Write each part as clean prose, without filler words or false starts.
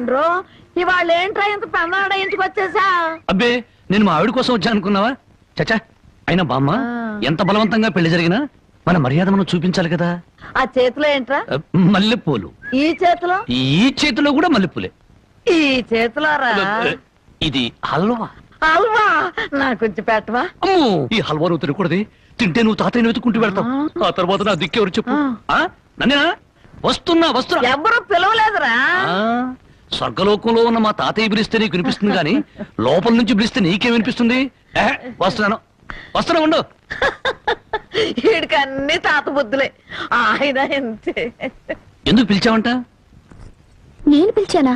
ఏంట్రో ఇవాళ ఏంట్రా ఇంత పెన్నాడ ఇంటికి వచ్చేసా? అబ్బే నేను మా ఆవిడ కోసం వచ్చా అనుకున్నావా? చచ్చా, అయినా బామ్మ ఎంత బలవంతంగా పెళ్లి జరిగినా మన మర్యాద మనం చూపించాలి కదా. ఆ చేతిలో ఏంట్రా? మల్లెపూలు. ఈ చేతిలో? ఈ చేతిలో కూడా మల్లెపూలే. ఈ చేతిలో రా. ఇది హల్వా. హల్వా నా కొంచెం పెట్టవా? అమ్మో, ఈ హల్వా నువ్వు తినకూడదు. తింటే నువ్వు తాతయ్యను వెతుకుంటూ వెళ్తావు. ఆ తర్వాత నా దిక్కెవరు చెప్పు. నన్నేనా? వస్తున్నా వస్తున్నా. ఎవరు పిలవలేదురా. స్వర్గలోకంలో ఉన్న మా తాతయ్య పిలిస్తే నీకు వినిపిస్తుంది కానీ లోపల నుంచి పిలిస్తే నీకేం వినిపిస్తుంది? వస్తున్నాను వస్తున్నా ఉండు. వీడికి అన్ని తాత బుద్ధులే. ఆయన అంతే. ఎందుకు పిలిచావంట? నేను పిలిచానా?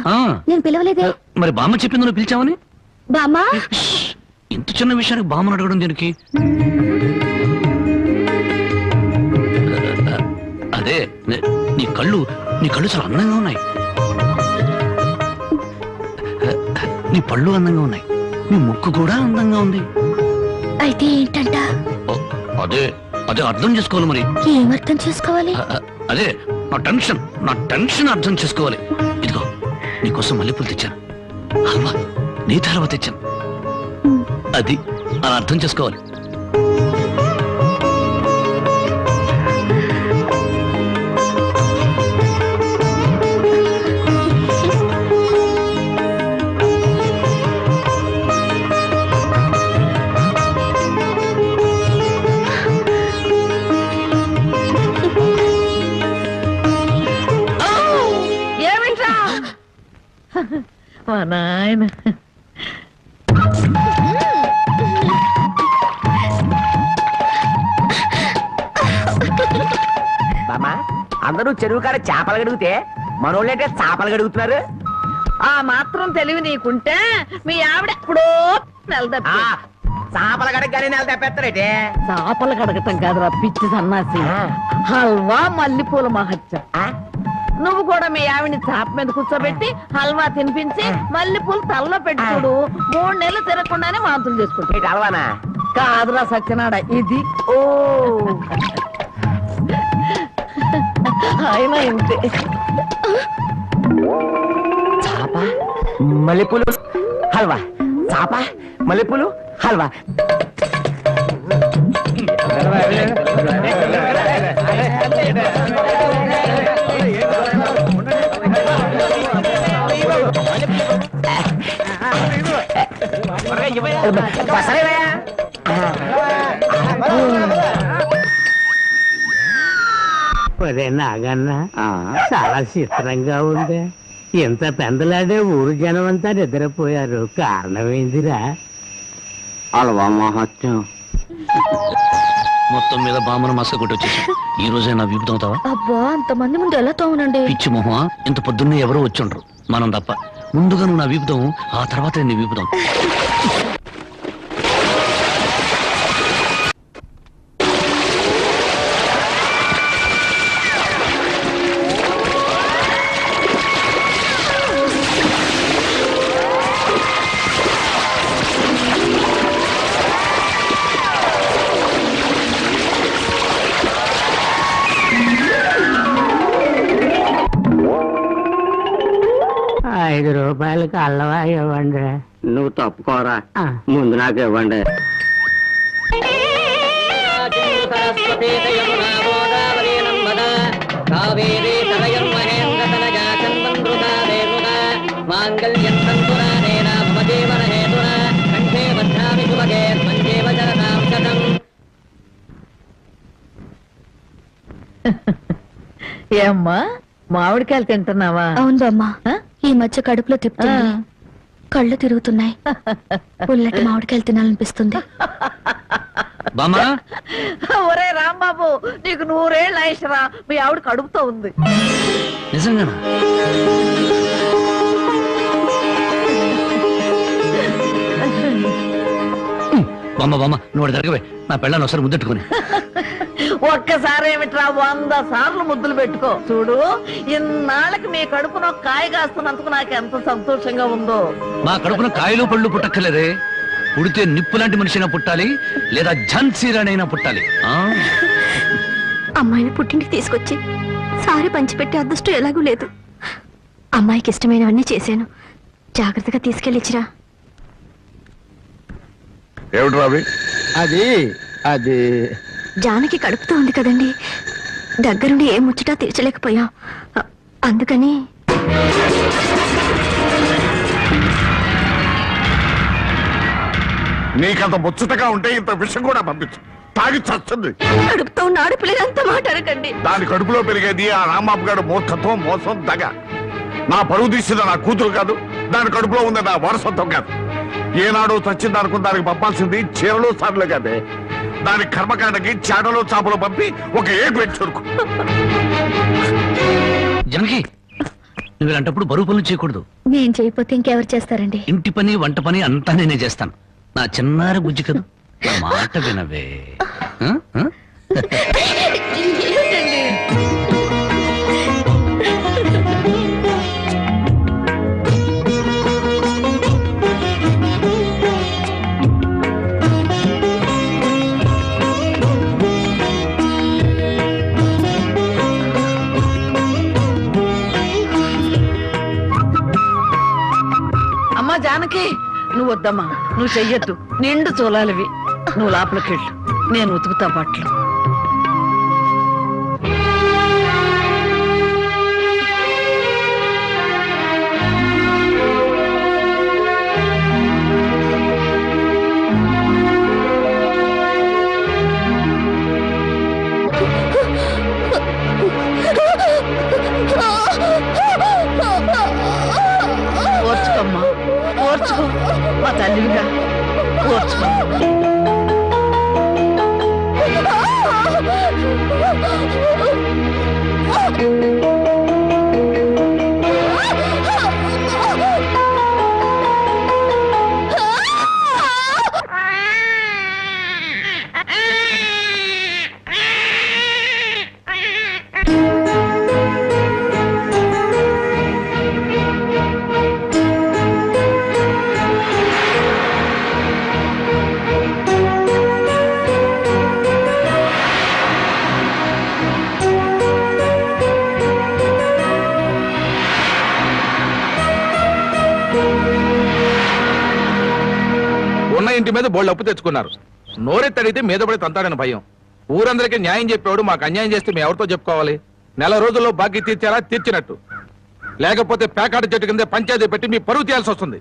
నేను పిలవలేదే. మరి బామ్మ చెప్పింది నువ్వు పిలిచావని. బామ్మా, ఇంత చిన్న విషయానికి బామ్మను అడగడం దీనికి? అదే నీ కళ్ళు చాలా అందంగా ఉన్నాయి. నీ పళ్ళు అందంగా ఉన్నాయి. నీ ముక్కు కూడా అందంగా ఉంది. అయితే ఏంటంట? అదే అదే అర్థం చేసుకోవాలి. మరి ఏమర్థం చేసుకోవాలి? అదే నా టెన్షన్ అర్థం చేసుకోవాలి. ఇదిగో నీకోసం మల్లెపూలు తెచ్చాను, హల్వా నీ హల్వా తెచ్చాను. అది అలా అర్థం చేసుకోవాలి. మా నాయన బామ్మా, అందరూ చెరువు కాడ చేపలు గడుగుతే మనోళ్ళంటే చేపలు గడుగుతున్నారు. ఆ మాత్రం తెలివి నీకుంటే మీ ఆవిడ ఎప్పుడో నెలదప్పి చేపలు గడగగానే నెల తప్పేస్తారేటే. చేపలు కడగటం కాదురా పిచ్చి సన్నాసి. హల్వా మల్లెపూల మహత్యం. నువ్వు కూడా మీ ఆవిడని చాప మీద కూర్చోబెట్టి హల్వా తినిపించి మల్లెపూలు తలలో పెట్టుకోడు. 3 నెలలు తినకుండానే వాంతులు చేసుకుంటాడు. హల్వానా? కాదురా సత్యనాడ, ఇది. ఓ ఆయన ఇంతే. చాప మల్లెపూలు హల్వా, చాప మల్లెపూలు హల్వా. నాగన్న చాలా చిత్రంగా ఉంది. ఎంత పెందలాడే ఊరు జనం అంతా నిద్రపోయారు. కారణమేందిరా? హల్వా మహత్యం. మొత్తం మీద బామ్మను మసక కొట్టి వచ్చేసి ఈ రోజే నా వీపు తోముతావా? అబ్బా, అంతమంది ముందు ఎలా తోమనండి? పిచ్చి మొహమా, ఇంత పొద్దున్నే ఎవరో వచ్చుండ్రు మనం తప్ప. ముందుగా నువ్వు నా వీపుతాం, ఆ తర్వాత నీ వీపుతాం. రూపాయలకి అల్లవా ఇవ్వండి. నువ్వు తప్పుకోరా, ముందు నాకు ఇవ్వండి. ఏమ్మా మామిడికాయలు తింటున్నావా? అవును బామ్మా, ఈ మధ్య కడుపులో తిప్పుతుంది, కళ్ళు తిరుగుతున్నాయి. పుల్లటి మామిడికాయలు తినాలనిపిస్తుంది. ఒరే రాంబాబు, నీకు 100 ఏళ్ళు ఆయుష్రా. మీ ఆవిడ కడుపుతో ఉంది. నిజంగానా? బామ్మ నువ్వు జరగవే, నా పెళ్ళాన్ని ఒకసారి ముద్దెట్టుకుని. ఒక్కసారి ఏమిట్రా 100 సార్లు ముద్దులు పెట్టుకో. చూడు, ఇన్నాళ్ళకి మీ కడుపున కాయ కాస్తున్నందుకు నాకు ఎంత సంతోషంగా ఉందో. మా కడుపున కాయలు పళ్ళు పుట్టక్కర్లేదే. పుడితే నిప్పు లాంటి మనిషినా పుట్టాలి, లేదా ఝాన్సీ రాణైనా పుట్టాలి. అమ్మాయిని పుట్టింటికి తీసుకొచ్చి సారి పంచిపెట్టే అదృష్టం ఎలాగూ లేదు. అమ్మాయికి ఇష్టమైనవన్నీ చేశాను. జాగ్రత్తగా తీసుకెళ్ళిచ్చిరా. ఏమిటి రావి? అది జానకి కడుపుతో ఉంది కదండి, దగ్గరుండి ఏ ముచ్చటా తీర్చలేకపోయాం. అందుకని నీకంత ముచ్చటగా ఉంటే ఇంత విషయం కూడా పంపించు. తాగి చస్తుంది. కడుపుతో ఉన్న ఆడపిల్లలంతా మాట్లాడకండి. దాని కడుపులో పెరిగేది ఆ రాంబాబు గారు మూర్ఖత్వం, మోసం, దగ. నా పరువు తీసింది నా కూతురు కాదు, దాని కడుపులో ఉంది నా వారసత్వం కాదు. ఏనాడు చచ్చింది అనుకున్న దానికి పంపాల్సింది చీరలు సార్లు కాదే. దాని కర్మకాండకి చాటలో చాపలు పంపి ఒక ఏడు పెట్టి చురుకు. జనకి, నువ్వు ఇలాంటప్పుడు బరువు పనులు చేయకూడదు. నేను చేయకపోతే ఇంకెవరు చేస్తారండి? ఇంటి పని, వంట పని అంతా నేనే చేస్తాను. నా చిన్నారి బుజ్జి కదా, నా మాట వినవే. ఆ? ఆ? అమ్మా జానకి, నువ్వు వద్దమ్మా, నువ్వు చెయ్యొద్దు. నిండు చూలాలివి. నువ్వు లోపలికి వెళ్ళు, నేను ఉతుకుతా బట్టలు. ఓర్చుకోమ్మా, ఓర్చుకో. మా తల్లిగా ఓర్చుకో. ఉన్న ఇంటి మీద బోళ్ళు అప్పు తెచ్చుకున్నారు. నోరెత్తడితే మీద పడి తంతాడని భయం. ఊరందరికీ న్యాయం చెప్పేవాడు మాకు అన్యాయం చేస్తే మేము ఎవరితో చెప్పుకోవాలి? నెల రోజుల్లో బాకీ తీర్చారా? తీర్చినట్టు. లేకపోతే పేకాట చెట్టు కింద పంచాయతీ పెట్టి మీ పరువు తీయాల్సి వస్తుంది.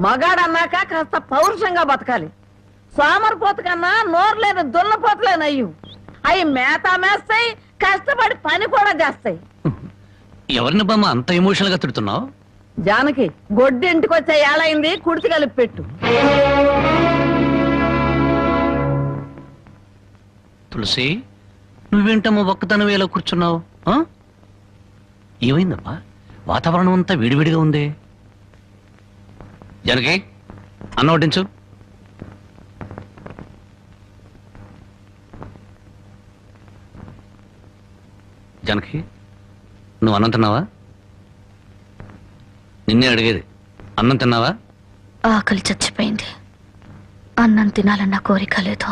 మగాడన్నాక కాస్త పౌరుషంగా బతకాలి. సోమరిపోతు కన్నా నోరు లేని దున్నపోతలేనయ్యు. అవి మేత మేస్తాయి, కష్టపడి పని కూడా చేస్తాయి. ఎవరిని బామ్మ అంత ఎమోషనల్ గా తిడుతున్నావు? జానకి, గొడ్డి ఇంటికి వచ్చే ఏళైంది, కుడితి కలిపి పెట్టు. తులసి, నువ్వేంటమ్మా ఒక్కతనం ఎలా కూర్చున్నావు? ఆ? ఏమైందమ్మా? వాతావరణం అంతా వేడివేడిగా ఉంది. జనకి, అన్నం వడ్డించు. జనకి, నువ్వు అన్నం తిన్నావా? నిన్నే అడిగేది. అన్నం తిన్నావా? ఆకలి చచ్చిపోయింది. అన్నం తినాలన్న కోరిక లేదు,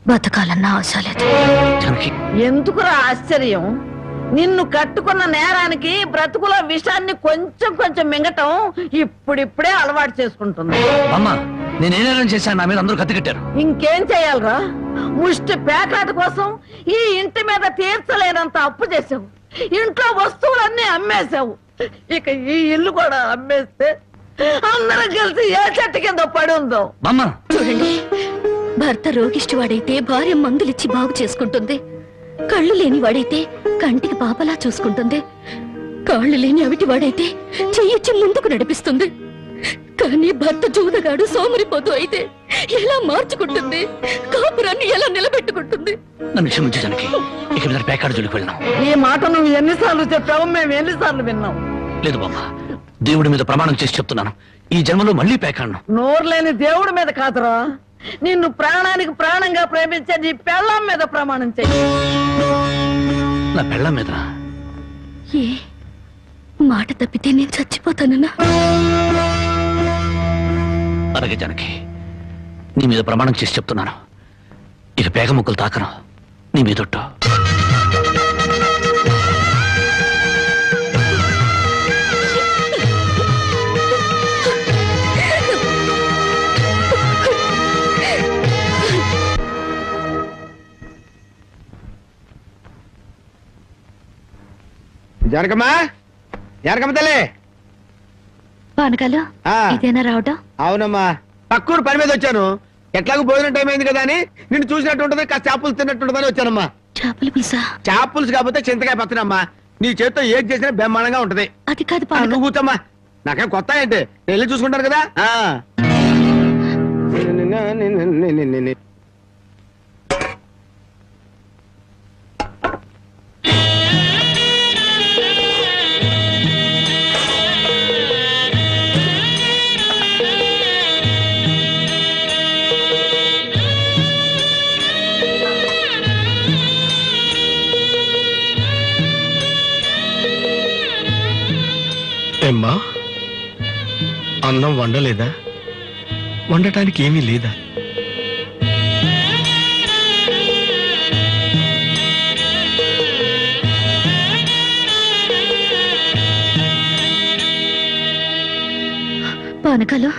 బతకాలన్న ఆశ లేదు. జనకి, ఎందుకురా ఆశ్చర్యం? నిన్ను కట్టుకున్న నేరానికి బ్రతుకుల విషాన్ని కొంచెం కొంచెం మింగటం ఇప్పుడిప్పుడే అలవాటు చేసుకుంటుంది. అమ్మా, నేనేం చేశాను? నా మీద అందరూ కత్తి కట్టారు. ఇంకేం చెయ్యాలరా? ముష్టి పేకాట కోసం ఈ ఇంటి మీద తీర్చలేనంత అప్పు చేసావు. ఇంట్లో వస్తువులన్నీ అమ్మేశావు. ఇక ఈ ఇల్లు కూడా అమ్మేస్తే అందరం కలిసి ఏ చెట్టు కింద పడి ఉందో. చూడండి, భర్త రోగిష్టి వాడైతే భార్య మందులిచ్చి బాగు చేసుకుంటుంది. కళ్ళు లేని వాడైతే కంటికి పాపలా చూసుకుంటుంది. కాళ్ళు లేని అవిటి వాడైతే చెయ్యిచ్చి ముందుకు నడిపిస్తుంది. కానీ భర్త జూదగాడు సోమరిపోతూ అయితే ఎలా మార్చుకుంటుంది? కాపురాన్ని ఎలా నిలబెట్టుకుంటుంది? నన్ను క్షమించు జనకి, ఇక మీద పేకాడు జోలికి వెళ్ళినాం. ఈ మాట నువ్వు ఎన్నిసార్లు చెప్పావు, మేము ఎన్నిసార్లు విన్నాం. లేదు బామ్మ, దేవుడి మీద ప్రమాణం చేసి చెప్తున్నాను, ఈ జన్మలో మళ్ళీ పేకాడను. నోరు లేని దేవుడి మీద కాదురా, నిన్ను ప్రాణానికి ప్రాణంగా ప్రేమించే నీ పెళ్ళాం మీద ప్రమాణం చెయ్యి. నా పెళ్ళాం మీద? ఏ మాట తప్పితే నేను చచ్చిపోతానన్నా. అలాగే జానకి, నీ మీద ప్రమాణం చేసి చెప్తున్నాను, ఇక పేగ ముక్కలు తాకను నీ మీదొట్టు. జానకమ్మా, జానకమ్మ తల్లి. పానకాలు ఆ. ఇదేనా రావటం? అవునమ్మా, పక్కూరు పని మీద వచ్చాను. ఎట్లాగో భోజనం టైం అయింది కదా అని నిన్ను చూసినట్టు ఉంటుంది, కాస్త చేపలు తిన్నట్టు ఉంటుందని వచ్చానమ్మా. చేపల పులుసా? చేపలుసు కాకపోతే చింతకాయ పచ్చనమ్మా. నీ చేత్తో ఏది చేసినా బ్రహ్మాండంగా ఉంటది. అది కాదు ఆ, పానకాలు. నువ్వు కూర్చోమ్మా, నాకేం కొత్త ఏంటి, నేను వెళ్ళి చూసుకుంటాను కదా. ఆ. ఏమ్మా, అన్నం వండలేదా? వండటానికి ఏమీ లేదా? పానకాలు,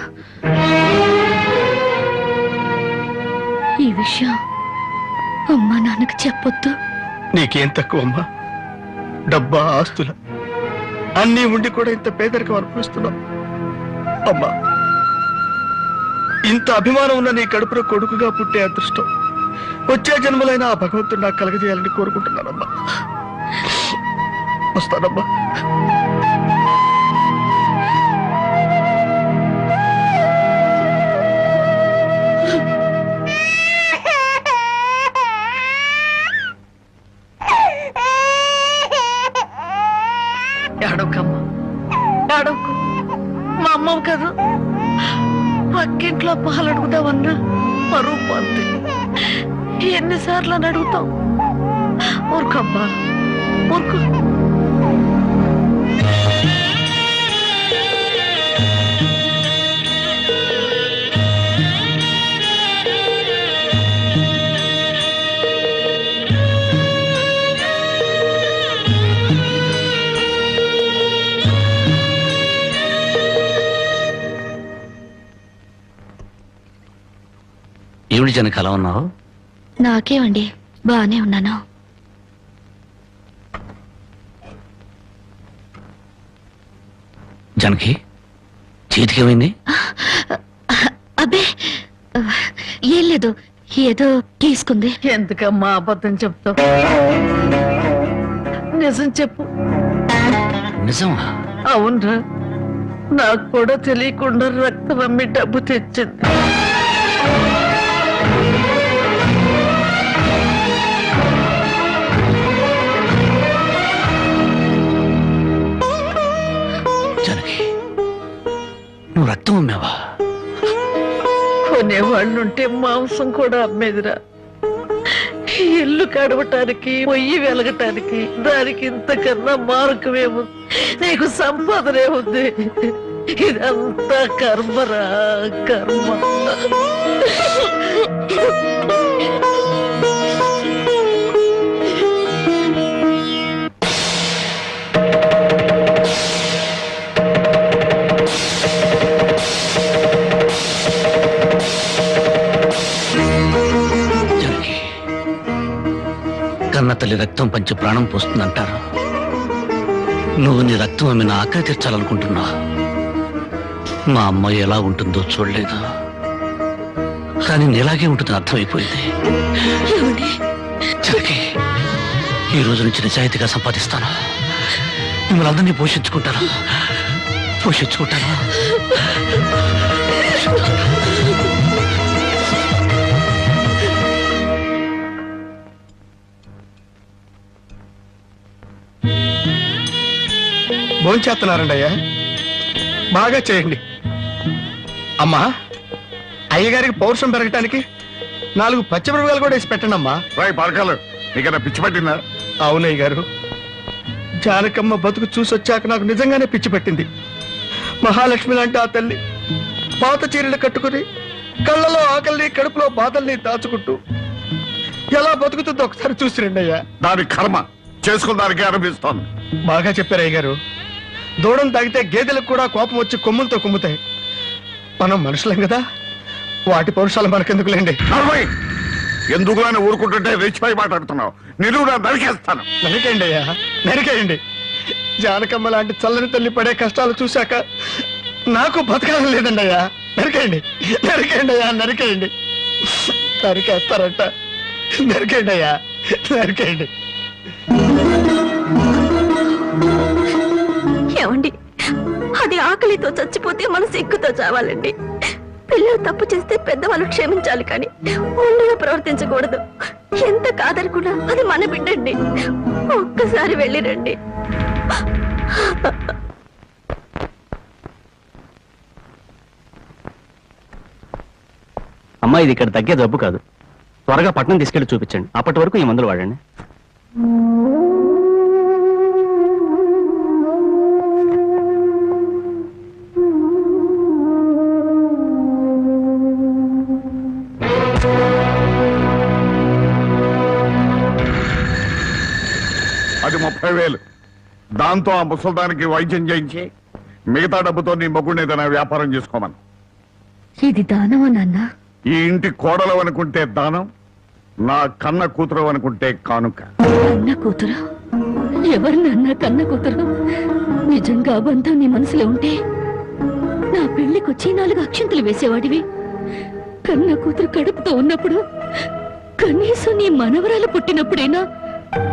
ఈ విషయం అమ్మా నాన్నకు చెప్పొద్దు. నీకేం తక్కువమ్మా? డబ్బా, ఆస్తుల అన్నీ ఉండి కూడా ఇంత పేదరికం అనుభవిస్తున్నావు. అమ్మా, ఇంత అభిమానం ఉన్న నీ కడుపులో కొడుకుగా పుట్టే అదృష్టం వచ్చే జన్మలైన ఆ భగవంతుడు నాకు కలగజేయాలని కోరుకుంటున్నానమ్మా. వస్తానమ్మా. ఏడవకమ్మా, ఏడవకు. మా అమ్మవు కదా, పక్కింట్లో పాలు అడుగుదామన్నా పరువు పోద్ది. ఎన్నిసార్లు అని అడుగుతాం? ఊరుకమ్మా, ఊరుకు. ఏమిటి జనక అలా ఉన్నావు? నాకేమండి, బానే ఉన్నాను. జనకి, చేతికేమైంది? అబ్బే, ఏం లేదు, ఏదో గీసుకుంది. ఎందుకమ్మా అబద్ధం చెప్తావు? నిజం చెప్పు. నిజమా? అవునరా, నాకు కూడా తెలియకుండా రక్తం అమ్మి డబ్బు తెచ్చింది. జనకి, నువ్వు రక్తం అమ్మావా? కొనేవాళ్ళుంటే మాంసం కూడా అమ్మేదిరా. ఇల్లు కడవటానికి, పొయ్యి వెలగటానికి దానికి ఇంతకన్నా మార్గమేముంది? నీకు సంపాదనే ఉంది. ఇదంతా కర్మరా, కర్మ. కన్న తల్లి రక్తం పంచి ప్రాణం పోస్తుందంటారు. నువ్వు నీ రక్తం ఆమెను ఆకలి తీర్చాలనుకుంటున్నా. మా అమ్మాయి ఎలా ఉంటుందో చూడలేదు, కానీ నీలాగే ఉంటుంది అర్థమైపోయింది. జనకి, ఈ రోజు నుంచి నిజాయితీగా సంపాదిస్తాను. మిమ్మల్ని అందరినీ పోషించుకుంటాను. భోంచేస్తున్నారండి అయ్యా, బాగా చేయండి. అమ్మా, అయ్యగారికి పౌరుషం పెరగటానికి 4 పచ్చిమిరపకాయలు కూడా వేసి పెట్టండి అమ్మా. రాయ్ పాలకాలు, నీకన్నా పిచ్చి పట్టిందా? అవునయ్య గారు, జానకమ్మ బతుకు చూసొచ్చాక నాకు నిజంగానే పిచ్చి పట్టింది. మహాలక్ష్మి లాంటి ఆ తల్లి పాత చీరలు కట్టుకుని కళ్ళలో ఆకలిని కడుపులో బాధల్ని దాచుకుంటూ ఎలా బతుకుతుందో ఒకసారి చూసి రండి అయ్యా. దాని కర్మ చేసుకున్నానికి అనిపిస్తోంది. బాగా చెప్పారు అయ్య గారు. దూడం తాగితే గేదెలకు కూడా కోపం వచ్చి కొమ్ములతో కుమ్ముతాయి. మనం మనుషులం కదా, వాటి పౌరుషాలు మనకెందుకులేండి. ఎందుకు అని ఊరుకుంటుంటే రెచ్చిపోయి మాట్లాడుతున్నావు. నిలువురా నరికేస్తాను. నరికేయండి అయ్యా, నరికేయండి. జానకమ్మ లాంటి చల్లని తల్లి పడే కష్టాలు చూశాక నాకు బతకాలని లేదండి అయ్యా. నరికేయండి, నరికేయండి అయ్యా, నరికేయండి. నరికేస్తారంట, నరికేయండి అయ్యా, నరికేయండి. ఏమండి, అది ఆకలితో చచ్చిపోతే మనసు ఎక్కుతో చావాలండి. పిల్లలు తప్పు చేస్తే పెద్దవాళ్ళు క్షమించాలి, కానీ ఒండిగా ప్రవర్తించకూడదు. ఎంత కాదనుకున్నా అది మన బిడ్డండి. ఒక్కసారి వెళ్ళిరండి. అమ్మా, ఇది ఇక్కడ తగ్గే జబ్బు కాదు. త్వరగా పట్నం తీసుకెళ్లి చూపించండి. అప్పటి వరకు ఈ మందులు వాడండి. అది 30,000. దాంతో ఆ ముసల్దానికి వైద్యం చేయించి మిగతా డబ్బుతో నీ మొగుడిని ఏదైనా వ్యాపారం చేసుకోమను. ఇది దానమా నాన్న? ఈ ఇంటి కోడలు అనుకుంటే దానం, నా కన్న కూతురు అనుకుంటే కానుక. కన్న కూతురు? ఎవరు నాన్న కన్న కూతురు? నిజంగా ఆ బంధం నీ మనసులో ఉంటే నా పెళ్లికొచ్చి 4 అక్షంతలు వేసేవాడివి. కన్న కూతురు కడుపుతో ఉన్నప్పుడు, కనీసం నీ మనవరాలు పుట్టినప్పుడైనా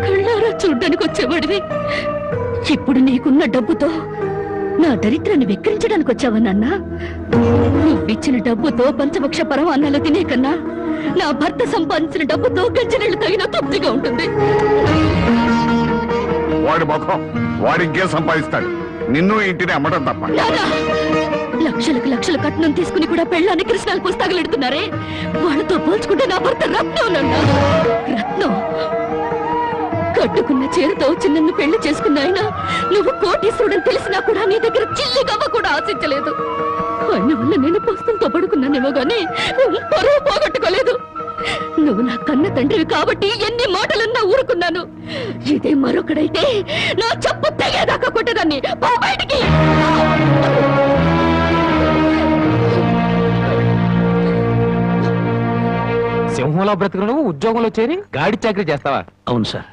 కళ్ళారా చూడ్డానికి వచ్చేవాడివి. ఇప్పుడు నీకున్న డబ్బుతో నా దరిద్రాన్ని వెక్కిరించడానికి వచ్చావా నాన్న? నువ్విచ్చిన డబ్బుతో పంచభక్ష పరమాన్నాలు తినే కన్నా నా భర్త సంపాదించిన డబ్బుతో గంజనీళ్లు తగిన తృప్తిగా ఉంటుంది. వాడి ముఖం వాడి ఇంకేం సంపాదిస్తాడు? నిన్ను ఇంటిని అమ్మడం తప్ప. లక్షలకు లక్షల కట్నం తీసుకుని కూడా పెళ్ళాన్ని కృష్ణాలు పుస్తకాలెడుతున్నారే, వాళ్ళతో పోల్చుకుంటే నా భర్త రత్నం నాన్న, రత్నం. కట్టుకున్న చీరతో చిన్నన్ను పెళ్లి చేసుకున్న ఆయన నువ్వు కోటీశ్వరుడని తెలిసినా కూడా నీ దగ్గర చిల్లి గవ్వ కూడా ఆశించలేదు. ఆయన వల్ల నేను పుస్తకంతో పడుకున్నానేమో గానీ పరువు పోగొట్టుకోలేదు. నువ్వు నా కన్న తండ్రివి కాబట్టి ఎన్ని మాటలన్నా ఊరుకున్నాను. ఇదే మరొకడైతే నా చెప్పు తెగేదాకా కొట్టేదాన్ని. పో బయటికి. సింహంలో బ్రతుకును ఉద్యోగంలో చేరి గాడి చాకరీ చేస్తావా? అవును సార్,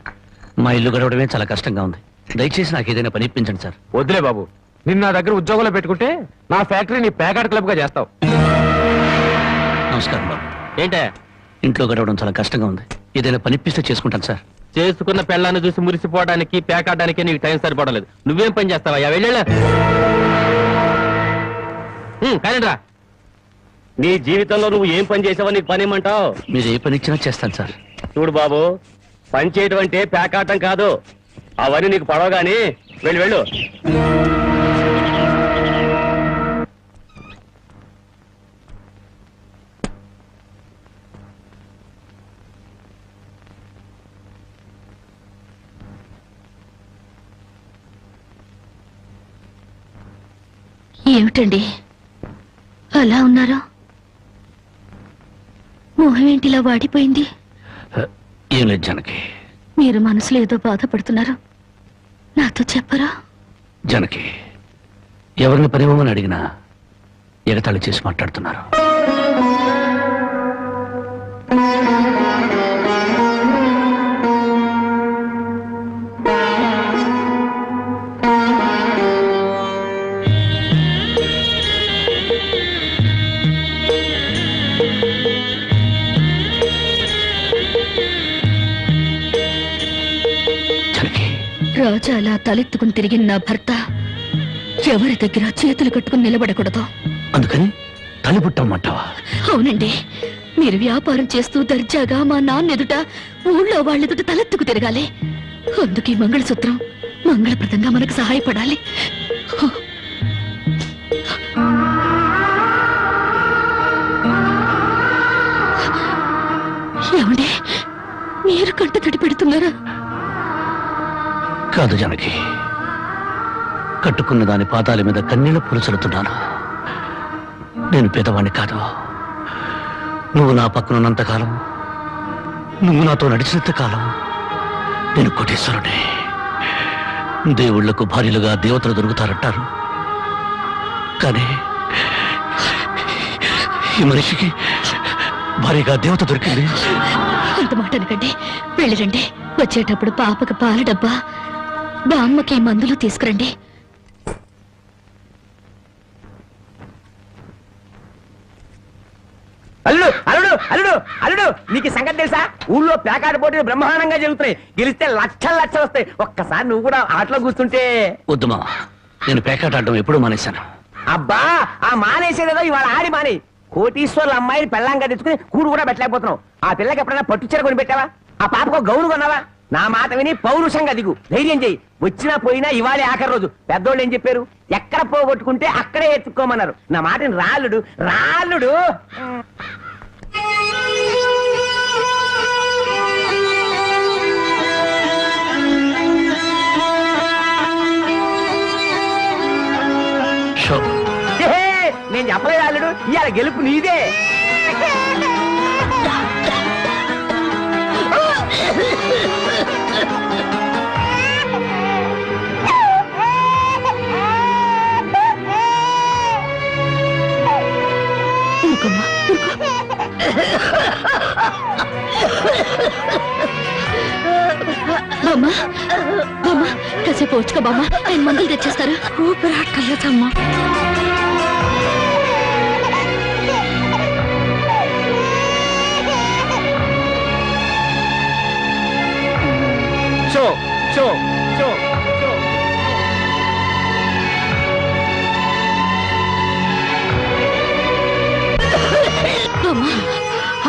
మా ఇల్లు గడవడమే చాలా కష్టంగా ఉంది. దయచేసి నాకు ఏదైనా పని ఇప్పించండి సార్. వద్దులే బాబు, నిన్ను నా దగ్గర ఉద్యోగంలో పెట్టుకుంటే నా ఫ్యాక్టరీ నీ ప్యాకాట్ క్లబ్ గా చేస్తావు. నమస్కారం బాబు. ఏంటే ఇంట్లో గడవడం చాలా కష్టంగా ఉంది. ఏదైనా పని ఇప్పిస్తే చేసుకుంటాను సార్. చేసుకున్న పెళ్ళాన్ని చూసి మురిసిపోవడానికి ప్యాకాడడానికి నీకు టైం సరిపోవడం. నువ్వేం పని చేస్తావా? వెళ్ళా కానిరా. నీ జీవితంలో నువ్వు ఏం పని చేసావో నీకు పని ఏమంటావు? మీరు ఏ పని ఇచ్చినా చేస్తాను సార్. చూడు బాబు, పని చేయడం అంటే ప్యాకాటం కాదు. అవన్నీ నీకు పడవ గాని వెళ్ళు వెళ్ళు. ఏమిటండి అలా ఉన్నారు? మొహం ఏంటిలా వాడిపోయింది? ఏం లేదు జానకి. మీరు మనసులో ఏదో బాధపడుతున్నారు, నాతో చెప్పరా? జానకి, ఎవరిని పనివ్వమని అడిగినా ఎగతాళి చేసి మాట్లాడుతున్నారు. రాజా అలా తలెత్తుకుని తిరిగిన నా భర్త ఎవరి దగ్గర చేతులు కట్టుకుని నిలబడకూడదు. అందుకని తలిపుట్టమ్మంటావా? అవునండి, మీరు వ్యాపారం చేస్తూ దర్జాగా మా నాన్న ఎదుట, ఊళ్ళో వాళ్ళెదుట తలెత్తుకు తిరగాలి. అందుకే మంగళసూత్రం మంగళప్రదంగా మనకు సహాయపడాలి. ఏమండి, మీరు కంట తడి పెడుతున్నారా? కాదు జానకి, కట్టుకున్న దాని పాదాల మీద కన్నీళ్లు పులుసలుతున్నాను. నేను పేదవాణ్ణి కాదు. నువ్వు నా పక్కన ఉన్నంతకాలం, నువ్వు నాతో నడిచినంత కాలం నేను కోటీశ్వరుడే. దేవుళ్లకు భార్యలుగా దేవతలు దొరుకుతారంటారు, కానీ ఈ మనిషికి భార్యగా దేవత దొరికింది. అంత మాట అనకండి, వెళ్ళిరండి. వచ్చేటప్పుడు పాపకు పాల డబ్బా, బామ్మకి మందులు తీసుకురండి. అల్లుడు అల్లుడు అల్లుడు అల్లుడు నీకు సంగతి తెలుసా? ఊళ్ళో పేకాట పోటీలు బ్రహ్మాండంగా జరుగుతున్నాయి. గెలిస్తే లక్షలు లక్షలు వస్తాయి. ఒక్కసారి నువ్వు కూడా ఆటలో కూర్చుంటే. వద్దు మామ, నేను పేకాట ఆడడం ఎప్పుడూ మానేశాను. అబ్బా, ఆ మానేసేదేదో ఇవాళ ఆడి మానే. కోటీశ్వర్ల అమ్మాయిని పెళ్ళంగా తెచ్చుకుని కూడు కూడా పెట్టలేకపోతున్నావు. ఆ పిల్లకి ఎప్పుడైనా పట్టు చీర కొని పెట్టావా? ఆ పాపకు గౌను కొన్నావా? నా మాట విని పౌరుషంగా దిగు, ధైర్యం చెయ్యి. వచ్చినా పోయినా ఇవాళే ఆఖరి రోజు. పెద్దోళ్ళు ఏం చెప్పారు? ఎక్కడ పోగొట్టుకుంటే అక్కడే ఎత్తుక్కోమన్నారు. నా మాటని రాళ్ళుడు రాళ్ళుడు. నేను చెప్పలేదు రాళ్ళుడు, ఇవాళ గెలుపు నీదే. బామ్మ బామ్మ, కాసేపు వచ్చుకో బామ్మ, ఆయన మందులు తెచ్చేస్తారు. ఊపిరాటలేదమ్మా. షో షో షో షో.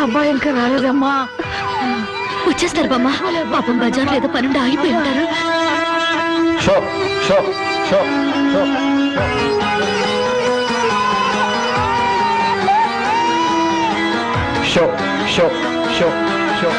అబ్బాయి ఇంకా రాలేదమ్మా. వచ్చేస్తారు బామ్మ. పాపం బజార్లో ఏదో పనుండి ఆగిపోయి ఉంటారు. షో షో షో షో. షో షో షో షో.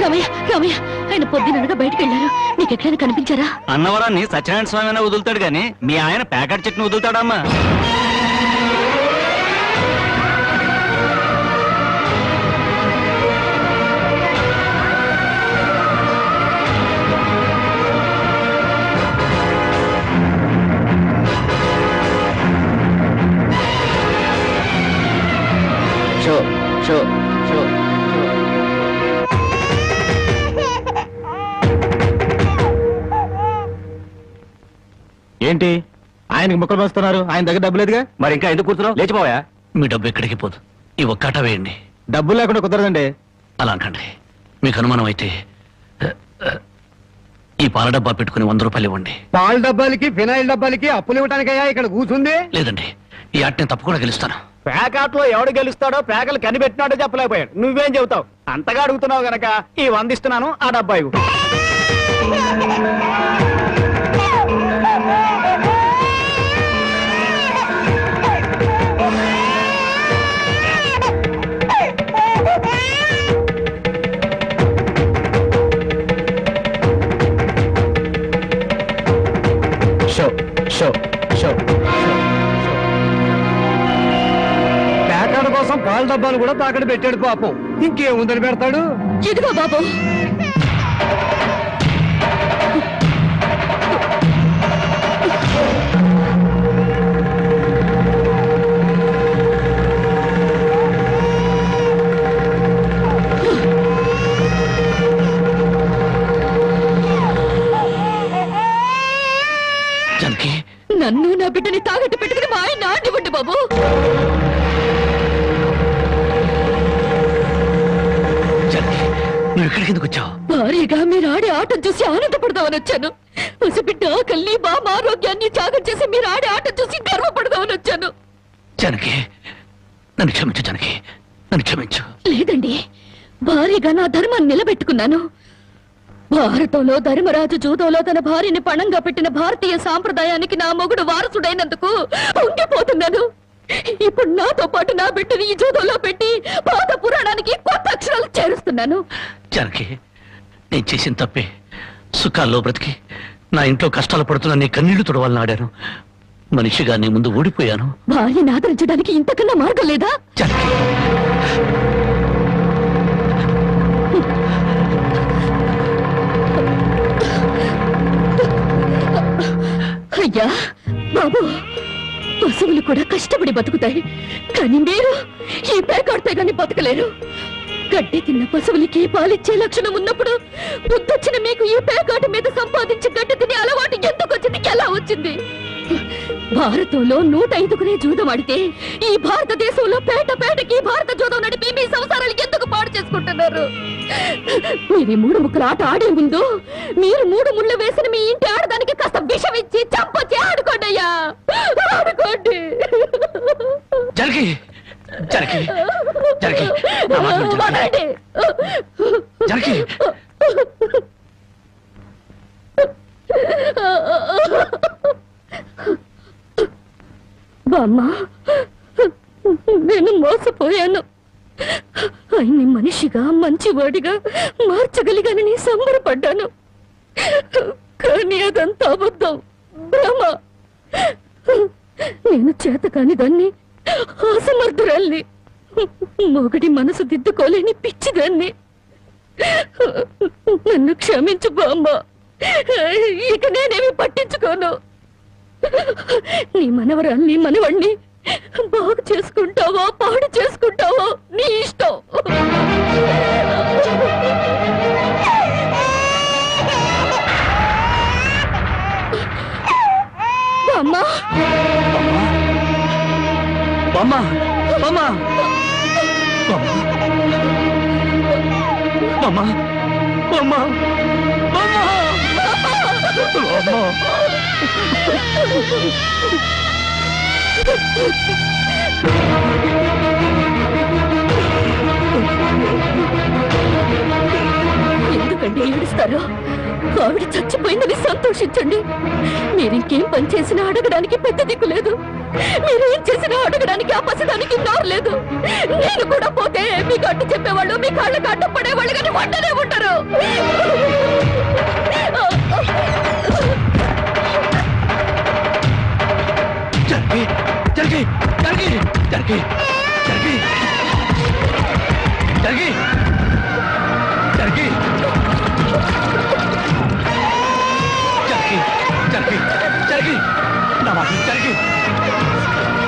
రామయ్య రామయ్య, ఆయన పొద్దుననగా బయటకు వెళ్ళారు. నీకు ఎక్కడైనా కనిపించారా? అన్నవరాన్ని సత్యనారాయణ స్వామి అయినా వదులుతాడు గాని మీ ఆయన ప్యాకెట్ చెట్టును వదులుతాడమ్మా. షో షో షో. ఏంటి ఆయనకి ముక్కలు పంచుతున్నారు? ఆయన దగ్గర డబ్బు లేదుగా. మరి ఇంకా ఎందుకు కూర్చున్నావు? లేచిపోయా. మీ డబ్బు ఎక్కడికి పోదు, ఈ ఒక్కాట వేయండి. డబ్బులు లేకుండా కుదరదండి. అలా అనకండి. మీకు అనుమానం అయితే ఈ పాల డబ్బా పెట్టుకుని 100 రూపాయలు ఇవ్వండి. పాల డబ్బాలకి ఫినాయిల్ డబ్బాలకి అప్పులు ఇవ్వటానికయ్యా ఇక్కడ కూర్చుంది? లేదండి, ఈ ఆట నేను తప్పకుండా గెలుస్తాను. పేకాట్లో ఎవడు గెలుస్తాడో పేకలు కనిపెట్టినాడో చెప్పలేకపోయాడు. నువ్వేం చెబుతావు? అంతగా అడుగుతున్నావు గనక ఈ 100 ఇస్తున్నాను, ఆ డబ్బా ఇవ్వు. షో షో షో. పేకాడ కోసం పాల డబ్బాలు కూడా తాకట్టు పెట్టాడు పాపం. ఇంకేముందని పెడతాడు? ఇదిగో బాబు. జానకి, నన్ను నా బిడ్డని తాగట్టు పెట్టుకుని మా ఆయన ఆడివ్వండి బాబు. జానకి, నువ్వు ఇక్కడికి ఎందుకు వచ్చావు? భారీగా మీరు ఆడే ఆటం చూసి ఆనందపడదామని వచ్చాను. పసిబిడ్డ ఆకలిని బామ్మ ఆరోగ్యాన్ని త్యాగం చేసి మీరు ఆడే ఆటం చూసి గర్వపడదామని వచ్చాను. జానకి, నన్ను క్షమించు. జానకి, నన్ను క్షమించు. లేదండి, భారీగా నా ధర్మాన్ని నిలబెట్టుకున్నాను. భారతంలో ధర్మరాజు జూదంలో తన భార్యని పణంగా పెట్టిన భారతీయ సాంప్రదాయానికి నా మొగుడు వారసుడైనందుకు ఉండిపోతున్నాను. ఇప్పుడు నాతో పాటు నా బిడ్డని ఈ జూదంలో పెట్టి పాత పురాణానికి కొత్త అక్షరాలు చేరుస్తున్నాను. జానకి, నేను చేసిన తప్పే. సుఖాల్లో బ్రతికి నా ఇంట్లో కష్టాలు పడుతున్నా నీ కన్నీళ్లు తుడవాలని ఆడాను. మనిషిగా నీ ముందు ఓడిపోయాను. భార్యని ఆదరించడానికి ఇంతకన్నా మార్గం లేదా? జానకి, అయ్యా బాబు, పశువులు కూడా కష్టపడి బతుకుతాయి, కానీ మీరు ఈ పేకాడితే గాని బతకలేరు. గడ్డి తిన్న పశువులకి పాలిచ్చే లక్షణం ఉన్నప్పుడు బుద్ధొచ్చిన మీకు ఈ పేకాట మీద సంపాదించి గడ్డి తినే అలవాటు ఎందుకు వచ్చింది, ఎలా వచ్చింది? భారతంలో 105 జూదం ఆడితే ఈ భారతదేశంలో పేట పేటకి భారత జూదం నడిపి మీ సంసారాలు ఎందుకు పాడు చేసుకుంటున్నారు? మీరు 3 ముక్కల ఆట ఆడే ముందు మీరు 3 ముళ్ళు వేసిన మీ ఇంటి ఆడదానికి కాస్త విషం ఇచ్చి చంపొచ్చి ఆడుకోండి అయ్యా, ఆడుకోండి. జానకి, జానకి, జానకి, నా మాట విను, జానకి. జానకి, బామ్మ, నేను మోసపోయాను. ఆయన్ని మనిషిగా మంచివాడిగా మార్చగలిగానని సంబరపడ్డాను, కానీ అదంతా అబద్ధం, భ్రమ. నేను చేతకాని దాన్ని, అసమర్థురాల్ని, మొగడి మనసు దిద్దుకోలేని పిచ్చిదాన్ని. నన్ను క్షమించు బామ్మ, ఇక నేనేమి పట్టించుకోను. నీ మనవరాల్ని మనవణ్ణి బాగు చేసుకుంటావో పాడు చేసుకుంటావో నీ ఇష్టం. అమ్మా, బామ్మ, బామ్మ, బామ్మ, బామ్మ, బామ్మ, బామ్మ. ఎందుకండి ఏడుస్తారు? ఆవిడ చచ్చిపోయిందని సంతోషించండి. మీరింకేం పని చేసినా అడగడానికి పెద్ద దిక్కు లేదు. మీరేం చేసినా అడగడానికి ఆ పసిదానికి నోరు లేదు. నేను కూడా పోతే మీకు అడ్డు చెప్పేవాళ్ళు, మీ కాళ్ళకి అడ్డు పడేవాళ్ళు, కానీ వంటనే ఉంటారు. జరగి, జరగి, జరగి, జరగి, జరగి, జరగి, జరగి, జరగి, జరగి, జరగి, నా మాట జరగి,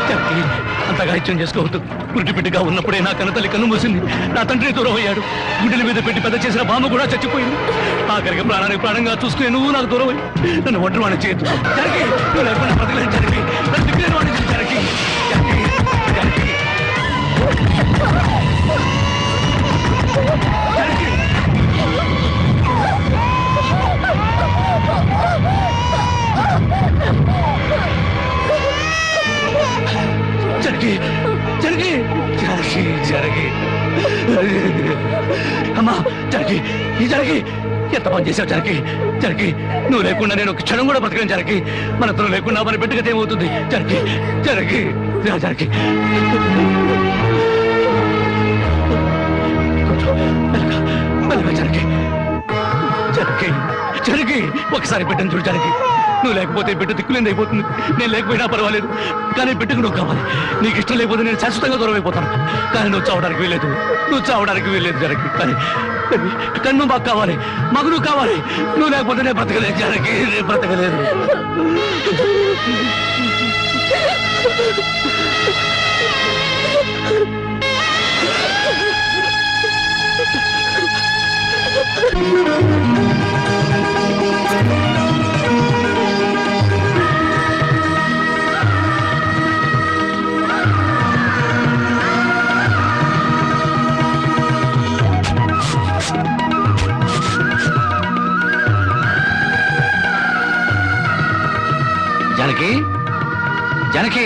జరగి. అంతగా ఇచ్చం చేసుకోవద్దు. గుడ్డి బిడ్డగా ఉన్నప్పుడే నా కన్నతల్లి కన్ను మూసింది. నా తండ్రి దూరం అయ్యాడు. గుడ్డల మీద పెట్టి పెద్ద చేసిన బామ్మ కూడా చచ్చిపోయింది. ఆఖరికి ప్రాణానికి ప్రాణంగా చూసుకునే నువ్వు నాకు దూరం అయ్యి నన్ను ఒంటరి వాడిని చేయొద్దు. జరిగి నువ్వు లేకుండా బతకలేని జరిగి నన్ను దిక్కులేని వాడిని జరిగి జరిగి జరిగి జరిగి జరిగి జరిగి జరిగి జరిగి అమ్మా, జరిగి ఈ జరిగి ఎంత పని చేసావు జరిగి జరిగి. నువ్వు లేకుండా నేను ఒక క్షణం కూడా బతకలేను జరిగి. మన ఇద్దరు లేకుండా మన బిడ్డగత ఏమవుతుంది జరిగి జరిగి జరిగి. జరిగి జరిగి జరిగి ఒకసారి బిడ్డను చూడు జరిగి. నువ్వు లేకపోతే బిడ్డ దిక్కులేని అయిపోతుంది. నేను లేకపోయినా పర్వాలేదు, కానీ బిడ్డకు నువ్వు కావాలి. నీకు ఇష్టం లేకపోతే నేను శాశ్వతంగా దూరం అయిపోతాను. కానీ నువ్వు చావడానికి వీలేదు, నువ్వు చావడానికి వీలేదు జరగి. కానీ నువ్వు మాకు కావాలి, మాకు నువ్వు కావాలి. నువ్వు లేకపోతే నేను బ్రతకలేదు జరగి, నేను బ్రతకలేదు. జానకి, జానకి,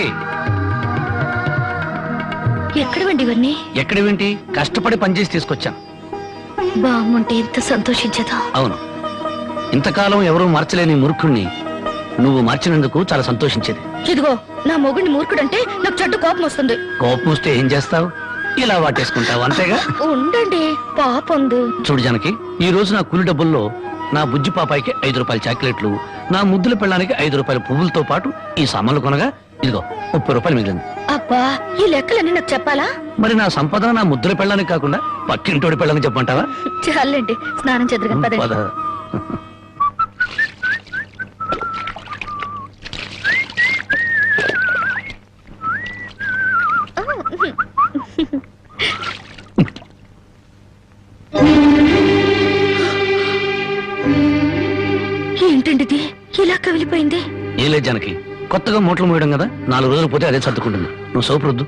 ఎక్కడవండి ఇవన్నీ? ఎక్కడేంటి? కష్టపడి పనిచేసి తీసుకొచ్చాను. బామ్ముంటే ఎంత సంతోషించదా? అవును, ఇంతకాలం ఎవరూ మార్చలేని మూర్ఖుణ్ణి నువ్వు మార్చినందుకు చాలా సంతోషించేది. ఇదిగో నా మొగుడిని మూర్ఖుడంటే నాకు చెడ్డ కోపం వస్తుంది. కోపం వస్తే ఏం చేస్తావు? ఇలా వాటేసుకుంటావు అంతేగా. ఉండండి, పాపంది. చూడు జానకి, ఈ రోజు నా కూలి డబ్బుల్లో నా బుజ్జి పాపాయికి 5 రూపాయల చాక్లెట్లు, నా ముద్దుల పెళ్ళానికి 5 రూపాయల పువ్వులతో పాటు ఈ సామాన్లు కొనగా ఇదిగో 30 రూపాయలు మిగిలింది. అబ్బా, ఈ లెక్కలన్నీ నాకు చెప్పాలా? మరి నా సంపద నా ముద్దుల పెళ్ళానికి కాకుండా పక్కింటోడి పెళ్ళానికి చెప్పమంటావా? చాలండి, స్నానం చేద్దరు పద. కదా. ఏంటండి ఇది ఇలా కవిలిపోయింది? ఏం లేదు జానకి, కొత్తగా మూటలు మోయడం కదా, 4 రోజులు పోతే అదే సర్దుకుంటుంది. నువ్వు సోపురొద్దు.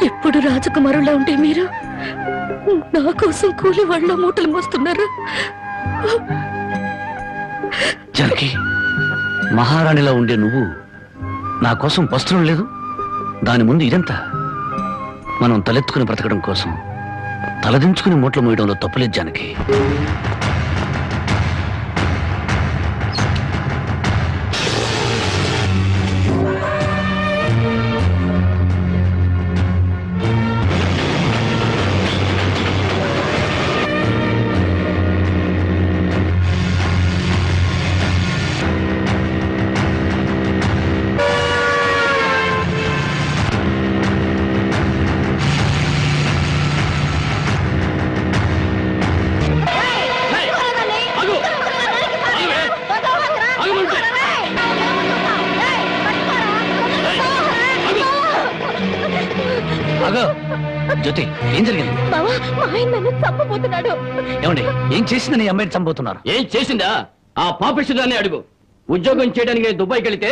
ఎప్పుడు రాజకుమారులా ఉంటే మీరు నా కోసం కూలి వాళ్ళ మూటలు మోస్తున్నారు. జానకి, మహారాణిలా ఉండే నువ్వు నా కోసం వస్త్రం లేదు, దాని ముందు ఇదంతా. మనం తలెత్తుకుని బ్రతకడం కోసం తలదించుకుని మూటలు మోయడంలో తప్పులేదు జానకి. జ్యోతి, ఏం జరిగింది? బావా, మా ఆయన నన్ను చంపబోతున్నాడు. ఏమండి, ఏం చేసిందని అమ్మాయిని చంపుతున్నారు? ఏం చేసిందా? ఆ పాపిష్టిదాన్ని అడుగు. ఉద్యోగం చేయడానికి నేను దుబాయ్కి వెళితే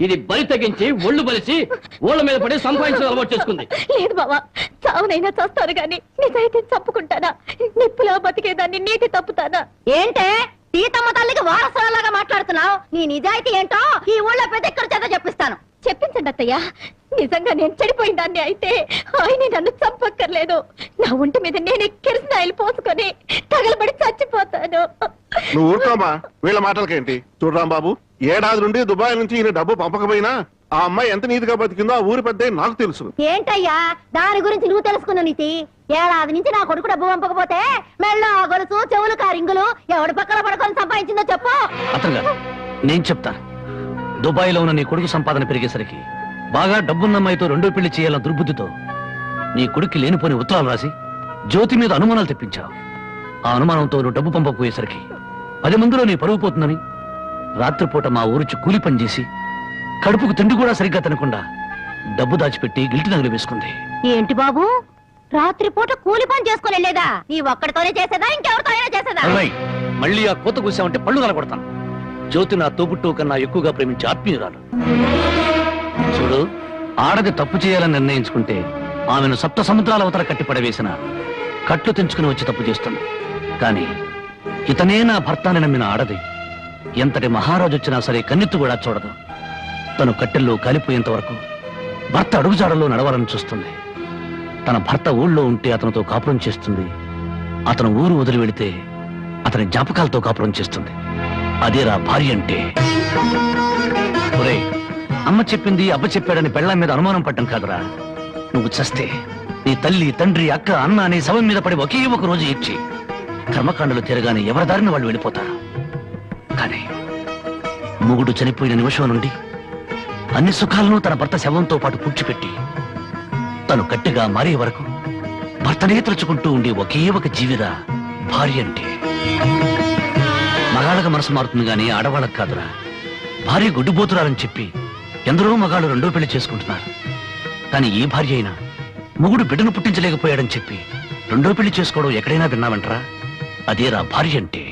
ఇది బలి తగ్గించి ఒళ్ళు బలిసి ఓళ్ళ మీద పడి సంపాదించడం అలవాటు చేసుకుంది. లేదు బావా, చావునైనా చేస్తాను గాని నిజాయితీ చంపుకుంటానా? నిప్పులా బతికేదాన్ని నీటి తప్పుతానా? ఏంటే సీతమ్మ తల్లికి వారసులాగా మాట్లాడుతున్నావు? నీ నిజాయితీ ఏంటో ఈ ఊళ్ళో ప్రతి ఒక్కరి చేత చెప్పిస్తాను. చెప్పించండి అత్తయ్య. నిజంగా నేను చెడిపోయిన దాన్ని అయితే ఆయన నన్ను చంపక్కర్లేదు. నా ఒంటి మీద నేనే కిరసనాయిలు పోసుకొని తగలబడి చచ్చిపోతాను. నువ్వు ఊరుకోమా, వీళ్ళ మాటలకేంటి? చూడరాం బాబు, ఏడాది నుండి దుబాయ్ నుంచి ఈయన డబ్బు పంపకపోయినా ఆ అమ్మాయి ఎంత నీతిగా బతికిందో ఆ ఊరి పెద్ద నాకు తెలుసు. ఏంటయ్యా దాని గురించి నువ్వు తెలుసుకున్న నీతి? ఏడాది నుంచి నా కొడుకు డబ్బు పంపకపోతే మెళ్ళ గొలుసు చెవులు కారింగులు ఎవడి పక్కన పడుకొని సంపాదించిందో చెప్పు. అతను నేను చెప్తాను. దుబాయ్ లో ఉన్న నీ కొడుకు సంపాదన పెరిగేసరికి బాగా డబ్బున్న అమ్మాయితో 2వ పెళ్లి చేయాలన్న దుర్బుద్ధితో నీ కొడుక్కి లేనిపోని ఉత్తరాలు రాసి జ్యోతి మీద అనుమానాలు తెప్పించావు. ఆ అనుమానంతో నువ్వు డబ్బు పంపకపోయేసరికి 10 మందిలో నీ పరువు పోతుందని రాత్రిపూట మా ఊరిచి కూలి పని చేసి కడుపుకు తిండి కూడా సరిగ్గా తినకుండా డబ్బు దాచిపెట్టి గిల్టి నగలు వేసుకుంది. ఏంటి బాబు, రాత్రిపూట కూలి పని చేసుకుని వెళ్ళేదా? నీ ఒక్కడితోనే చేసేదా, ఇంకెవరితో అయినా చేసేదా? అమ్మాయి, మళ్ళీ ఆ కోత కూసావంటే పళ్ళు నలగొడతాను. జ్యోతి నా తోబుట్టు కన్నా ఎక్కువగా ప్రేమించే ఆత్మీయురాలు. చూడు, ఆడది తప్పు చేయాలని నిర్ణయించుకుంటే ఆమెను 7 సముద్రాల అవతల కట్టి పడవేసిన కట్లు తెంచుకుని వచ్చి తప్పు చేస్తుంది. కానీ ఇతనే నా భర్తని నమ్మిన ఆడది ఎంతటి మహారాజు వచ్చినా సరే కన్నెత్తు కూడా చూడదు. తను కట్టెల్లో కాలిపోయేంత వరకు భర్త అడుగుజాడల్లో నడవాలని చూస్తుంది. తన భర్త ఊళ్ళో ఉంటే అతనితో కాపురం చేస్తుంది. అతను ఊరు వదిలి వెళితే అతని జ్ఞాపకాలతో కాపురం చేస్తుంది. అదేరా భార్య అంటే. ఒరే, అమ్మ చెప్పింది అబ్బ చెప్పాడని పెళ్ళాం మీద అనుమానం పడ్డం కాదురా. నువ్వు చస్తే నీ తల్లి, తండ్రి, అక్క, అన్న నీ శవం మీద పడి ఒకే ఒక రోజు ఏడ్చి కర్మకాండలు తిరగానే ఎవరి దారిని వాళ్ళు వెళ్ళిపోతారు. కానీ మొగుడు చనిపోయిన నిమిషం నుండి అన్ని సుఖాలను తన భర్త శవంతో పాటు పూడ్చిపెట్టి తను గట్టిగా మారే వరకు భర్తనే తలుచుకుంటూ ఉండే ఒకే ఒక జీవిరా భార్య అంటే. మగాళ్ళకి మనసు మారుతుంది గానీ ఆడవాళ్ళకి కాదురా. భార్య గుడ్డుబోతురాలని చెప్పి ఎందరో మగాళ్ళు 2వ పెళ్లి చేసుకుంటున్నారు. కానీ ఈ భార్య అయినా మొగుడు బిడ్డను పుట్టించలేకపోయాడని చెప్పి 2వ పెళ్లి చేసుకోవడం ఎక్కడైనా విన్నావంటరా? అదేరా భార్య అంటే.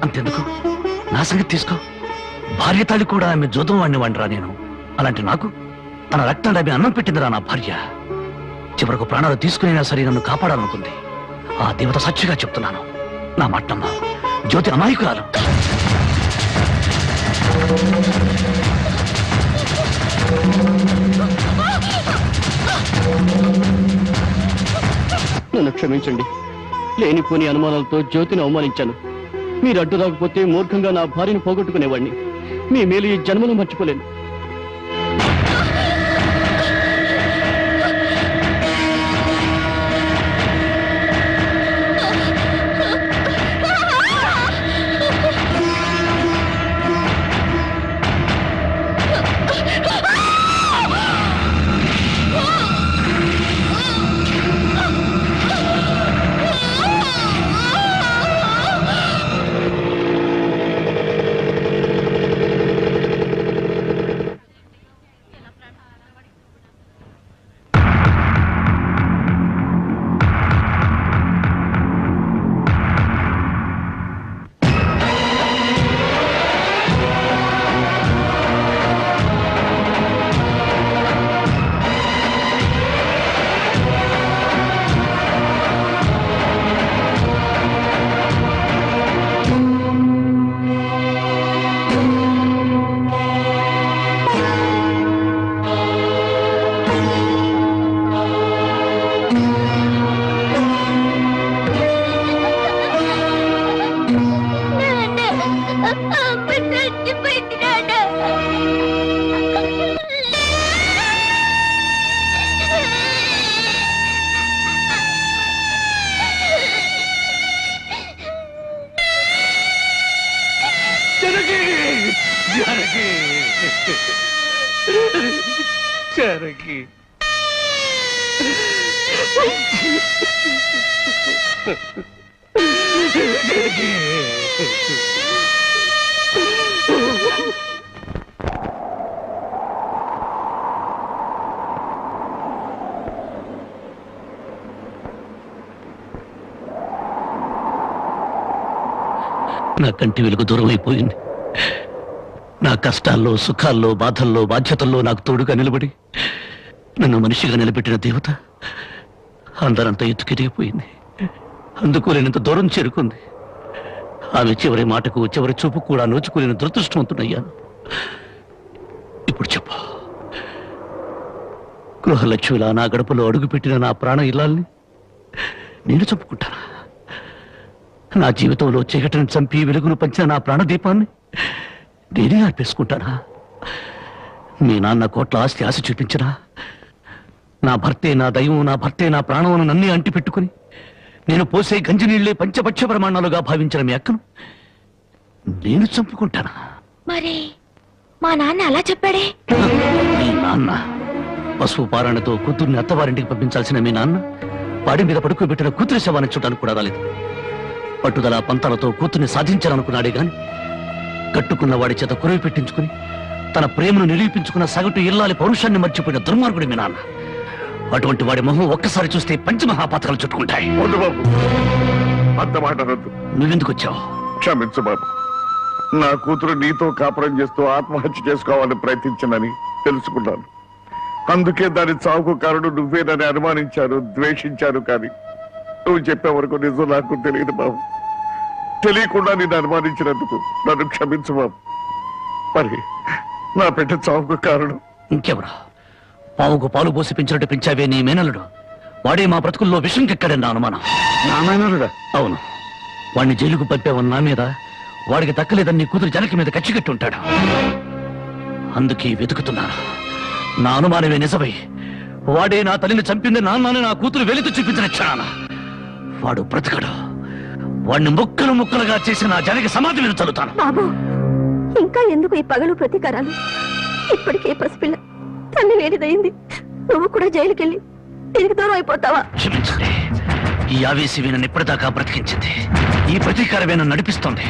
అంతెందుకు, నా సంగతి తీసుకో. భార్య తాళి కూడా ఆమె జోదం వాడిని వండరా నేను. అలాంటి నాకు తన రక్తం ఆమె అన్నం పెట్టిందిరా నా భార్య. చివరకు ప్రాణాలు తీసుకునేనా సరే నన్ను కాపాడాలనుకుంది. ఆ దేవత సాక్షిగా చెప్తున్నాను, నా మాట నమ్మ. జ్యోతి అమాయకురాలు. క్షమించండి. లేనిపోని అనుమానాలతో జ్యోతిని అవమానించాను. మీరు అడ్డు రాకపోతే మూర్ఖంగా నా భార్యను పోగొట్టుకునేవాడిని. మీ మేలు ఈ జన్మలో మర్చిపోలేను. నా కంటి వెలుగు దూరం అయిపోయింది. నా కష్టాల్లో, సుఖాల్లో, బాధల్లో, బాధ్యతల్లో నాకు తోడుగా నిలబడి నన్ను మనిషిగా నిలబెట్టిన దేవత అందరంతా ఎత్తుకెదిగిపోయింది. అందుకోలేనంత దూరం చేరుకుంది. ఆమె చివరి మాటకు, చివరి చూపు కూడా నోచుకోలేని దురదృష్టవంతుడయ్యాను. ఇప్పుడు చెప్పు, గృహలక్ష్మిలా నా గడపలో అడుగుపెట్టిన నా ప్రాణ ఇల్లాల్ని నేను చంపుకుంటానా? నా జీవితంలో చీకటిని చంపి వెలుగును పంచిన నా ప్రాణదీపాన్ని నేనే అర్పేసుకుంటానా? మీ నాన్న కోట్ల ఆస్తి ఆశ చూపించినా, నా భర్తే నా దైవం, నా భర్తే నా ప్రాణమును నన్నే అంటి పెట్టుకుని నేను పోసే గంజినీళ్లే పంచపక్ష ప్రమాణాలుగా భావించిన మీ అక్కను నేను చంపుకుంటానా? మరి మా నాన్న అలా చెప్పాడే. మీ నాన్న పశువు పారాయణతో కూతుర్ని అత్తవారింటికి పంపించాల్సిన మీ నాన్న వాడి మీద పడుకోబెట్టిన కూతురి శవాన్ని చూడడానికి కూడా రాలేదు. పట్టుదల పంతాలతో కూతుర్ని సాధించాలనుకున్నాడే గాని కట్టుకున్న వాడి చేత కురవి పెట్టించుకుని తన ప్రేమను నిరూపించుకున్న సగటు ఇల్లాలి పౌరుషాన్ని మర్చిపోయిన దుర్మార్గుడి మీ నాన్న. అటువంటి వాడి మొహం ఒక్కసారి చూస్తే పంచమహాపాతకాలు చుట్టుకుంటాయి. అంత మాట అనొద్దు. నువ్వెందుకు వచ్చావు? క్షమించు బాబు. నా కూతురు నీతో కాపురం చేస్తూ ఆత్మహత్య చేసుకోవాలని ప్రయత్నించిందని తెలుసుకున్నాను. అందుకే దాని చావుకు కారణం నువ్వేనని అనుమానించారు, ద్వేషించారు. కానీ నువ్వు చెప్పే వరకు నిజం నాకు తెలియదు బాబు. తెలియకుండా నిన్ను అనుమానించినందుకు నన్ను క్షమించు బాబు. మరి నా బిడ్డ చావుకు కారణం ఇంకెవరా? పావుకు పాలు పోసి పెంచినట్టు పెంచావే నీ మేనల్లుడు. వాడే మా బ్రతుకుల్లో విషం కెక్కడని నా అనుమానం. నా మేనల్లుడా? అవును. వాడిని జైలుకు పంపావని నా మీద, వాడికి దక్కలేదని నీ కూతురు జనకి మీద కచ్చికట్టి ఉంటాడు. అందుకే వెతుకుతున్నాను. నా అనుమానమే నిజమై వాడే నా తల్లిని చంపింది నాన్నని నా కూతురు వెలితో చూపించిన క్షణాన వాడు బ్రతకడు. వాడిని ముక్కలు ముక్కలుగా చేసి నా జనకి సమాధి మీద చల్లుతాను. బాబు, ఇంకా ఎందుకు ఈ పగలు ప్రతీకారాలు? ఇప్పటికే పసిపిల్ల తల్లి వేడిదయింది. నువ్వు కూడా జైలుకెళ్ళి తిరిగి దూరం అయిపోతావా? క్షమించండి. ఈ ఆవేశమే నన్ను ఇప్పటిదాకా బ్రతికించింది. ఈ ప్రతీకారమే నన్ను నడిపిస్తోంది.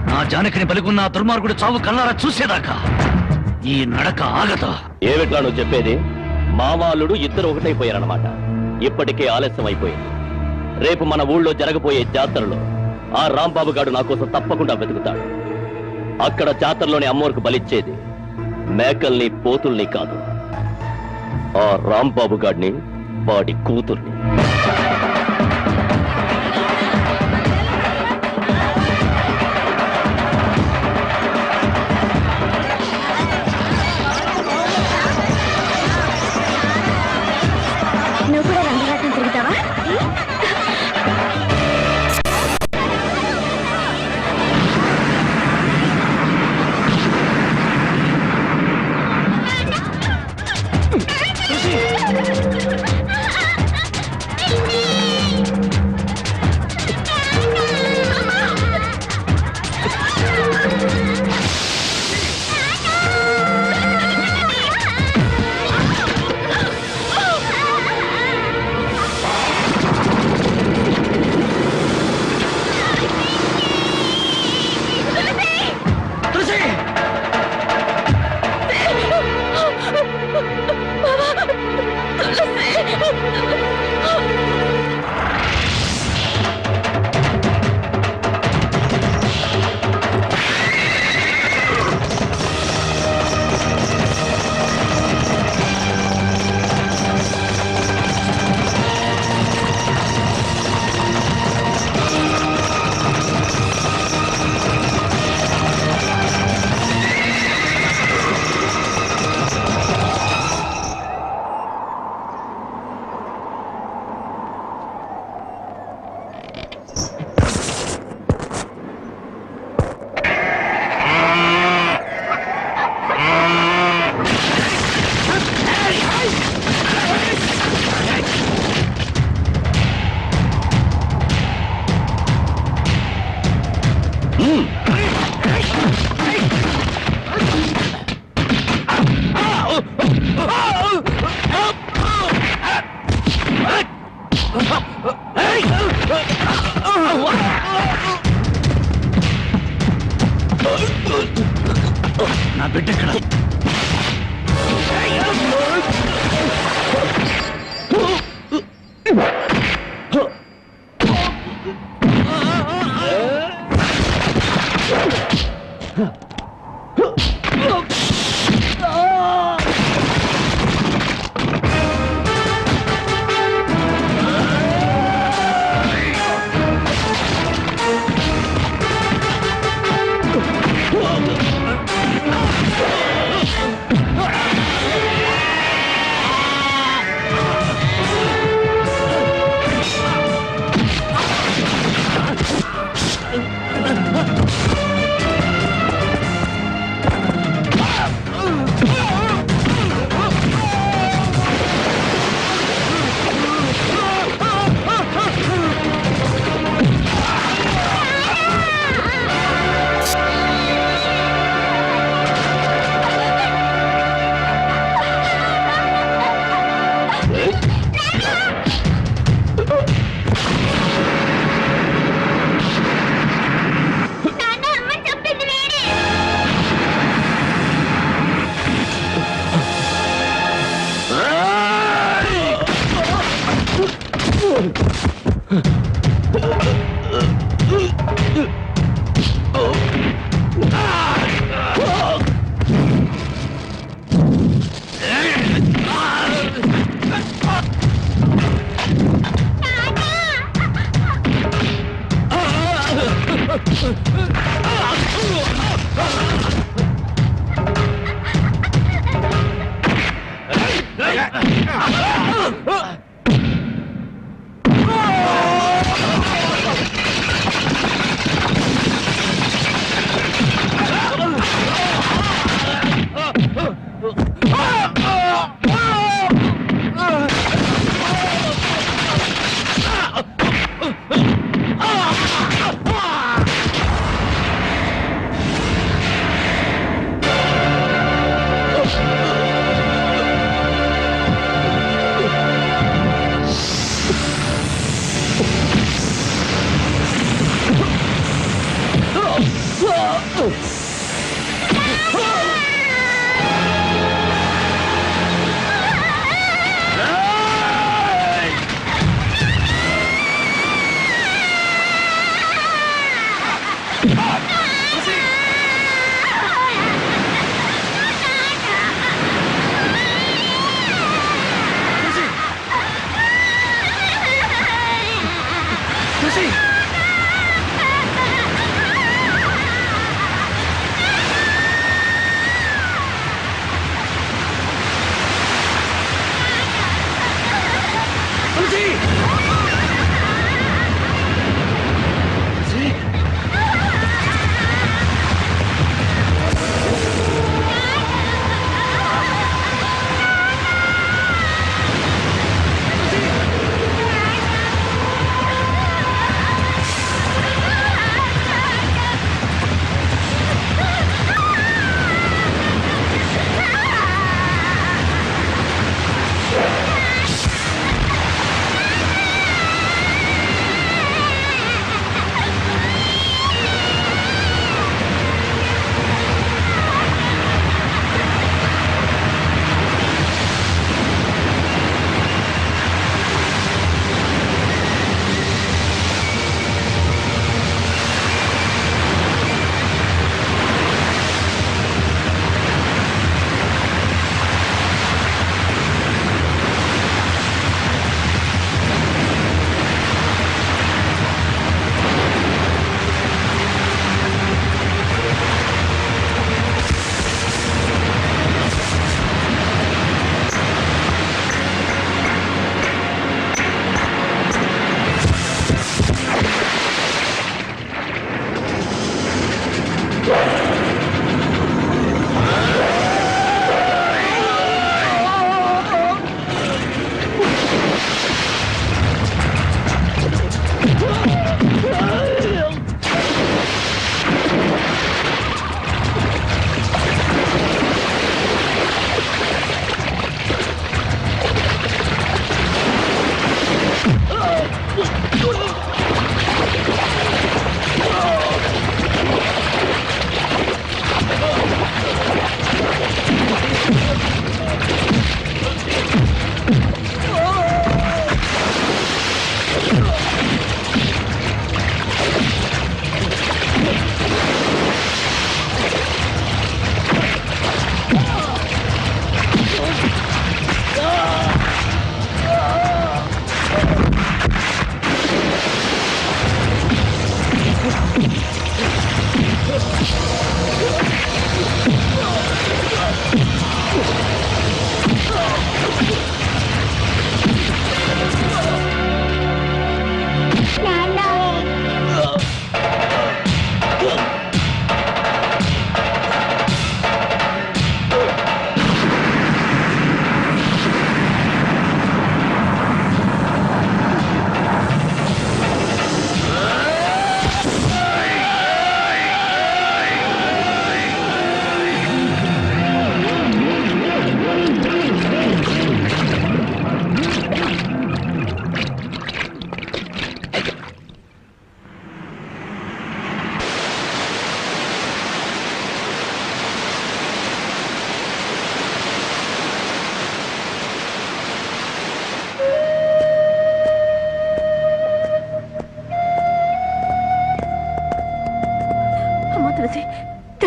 నా జానకిని బలిగున్న ఆ దుర్మార్గుడు చావు కల్లారా చూసేదాకా ఈ నడక ఆగదు. ఏమిట్లా నువ్వు చెప్పేది? మామాలుడు ఇద్దరు ఒకటైపోయారన్నమాట. ఇప్పటికే ఆలస్యం అయిపోయింది. రేపు మన ఊళ్ళో జరగబోయే జాతరలో ఆ రాంబాబు గారు నా కోసం తప్పకుండా వెతుకుతాడు. అక్కడ జాతరలోని అమ్మోరికి బలిచ్చేది మేకల్ని, పోతుల్ని కాదు, ఆ రాంబాబు గాడిని, వాడి కూతుర్ని. నువ్వు కూడా రంగరాటం తిరుగుతావా? నా బిడ్డ ఎక్కడ?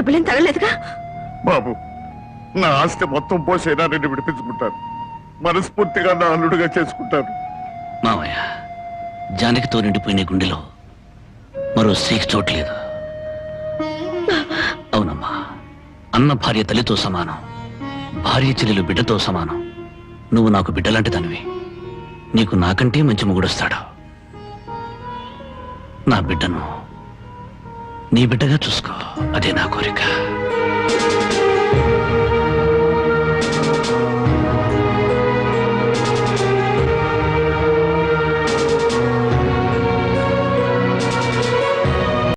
దెబ్బలేం తగలేదుగా? బాబు, నా ఆస్తి మొత్తం పోసైనా నిన్ను విడిపించుకుంటాను. మనస్ఫూర్తిగా నా అల్లుడుగా చేసుకుంటాను. మావయ్య, జానకితో నిండిపోయిన గుండెలో మరో స్త్రీకి చోట్లేదు. అవునమ్మా, అన్న భార్య తల్లితో సమానం, భార్య చెల్లెలు బిడ్డతో సమానం. నువ్వు నాకు బిడ్డలాంటి దానివి. నీకు నాకంటే మంచి మొగుడొస్తాడు. నా బిడ్డను నీ బిడ్డగా చూసుకో, అదే నా కోరిక.